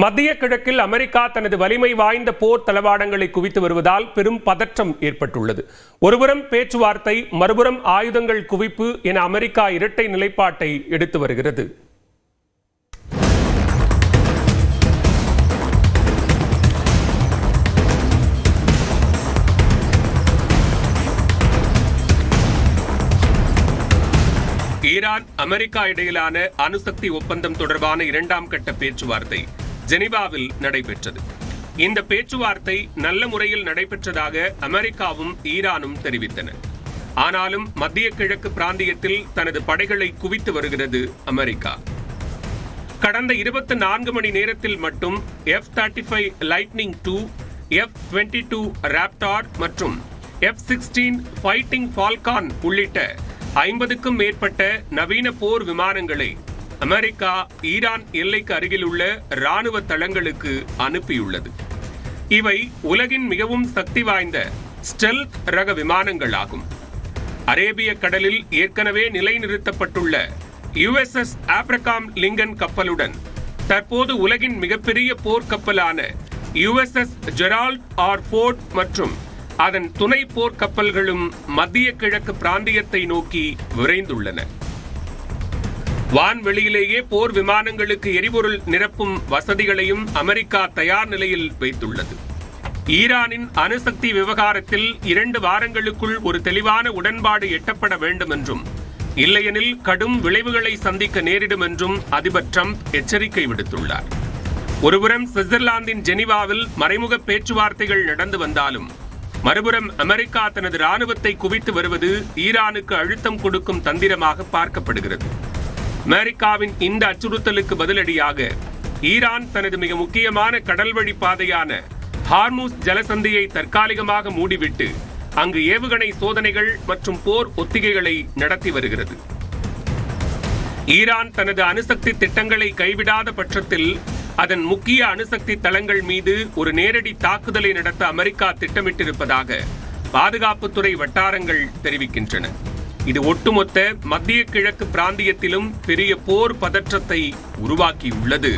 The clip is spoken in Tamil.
மத்திய கிழக்கில் அமெரிக்கா தனது வலிமை வாய்ந்த போர் தளவாடங்களை குவித்து வருவதால் பெரும் பதற்றம் ஏற்பட்டுள்ளது. ஒருபுறம் பேச்சுவார்த்தை, மறுபுறம் ஆயுதங்கள் குவிப்பு என அமெரிக்கா இரட்டை நிலைப்பாட்டை எடுத்து வருகிறது. ஈரான் அமெரிக்கா இடையிலான அணுசக்தி ஒப்பந்தம் தொடர்பான இரண்டாம் கட்ட பேச்சுவார்த்தை ஜெனீவாவில் நடைபெற்றது. இந்த பேச்சுவார்த்தை நல்ல முறையில் நடைபெற்றதாக அமெரிக்காவும் ஈரானும் தெரிவித்தன. ஆனாலும் மத்திய கிழக்கு பிராந்தியத்தில் தனது படைகளை குவித்து வருகிறது அமெரிக்கா. கடந்த 24 மணி நேரத்தில் மட்டும் F-35 lightning II, F-22 Raptor மற்றும் F-16 ஃபைட்டிங் ஃபால்கான் உள்ளிட்ட 50க்கும் மேற்பட்ட நவீன போர் விமானங்களை அமெரிக்கா ஈரான் எல்லைக்கு அருகில் உள்ள ராணுவ தளங்களுக்கு அனுப்பியுள்ளது. இவை உலகின் மிகவும் சக்தி வாய்ந்த ஸ்டெல்த் ரக விமானங்களாகும். அரேபிய கடலில் ஏற்கனவே நிலைநிறுத்தப்பட்டுள்ள USS ஆப்ரகாம் லிங்கன் கப்பலுடன் தற்போது உலகின் மிகப்பெரிய போர்க்கப்பலான USS ஜெரால்ட் ஆர் ஃபோர்ட் மற்றும் அதன் துணை போர்க்கப்பல்களும் மத்திய கிழக்கு பிராந்தியத்தை நோக்கி விரைந்துள்ளன. வான்வெளியிலேயே போர் விமானங்களுக்கு எரிபொருள் நிரப்பும் வசதிகளையும் அமெரிக்கா தயார் நிலையில் வைத்துள்ளது. ஈரானின் அணுசக்தி விவகாரத்தில் 2 வாரங்களுக்குள் ஒரு தெளிவான உடன்பாடு எட்டப்பட வேண்டும் என்றும், இல்லையெனில் கடும் விளைவுகளை சந்திக்க நேரிடும் என்றும் அதிபர் டிரம்ப் எச்சரிக்கை விடுத்துள்ளார். ஒருபுறம் சுவிட்சர்லாந்தின் ஜெனீவாவில் மறைமுக பேச்சுவார்த்தைகள் நடந்து வந்தாலும், மறுபுறம் அமெரிக்கா தனது ராணுவத்தை குவித்து வருவது ஈரானுக்கு அழுத்தம் கொடுக்கும் தந்திரமாக பார்க்கப்படுகிறது. அமெரிக்காவின் இந்த அச்சுறுத்தலுக்கு பதிலடியாக ஈரான் தனது மிக முக்கியமான கடல்வழி பாதையான ஹார்மூஸ் ஜலசந்தியை தற்காலிகமாக மூடிவிட்டு அங்கு ஏவுகணை சோதனைகள் மற்றும் போர் ஒத்திகைகளை நடத்தி வருகிறது. ஈரான் தனது அணுசக்தி திட்டங்களை கைவிடாத பட்சத்தில் அதன் முக்கிய அணுசக்தி தளங்கள் மீது ஒரு நேரடி தாக்குதலை நடத்த அமெரிக்கா திட்டமிட்டிருப்பதாக பாதுகாப்புத்துறை வட்டாரங்கள் தெரிவிக்கின்றன. இது ஒட்டுமொத்த மத்திய கிழக்கு பிராந்தியத்திலும் பெரிய போர் பதற்றத்தை உருவாக்கியுள்ளது.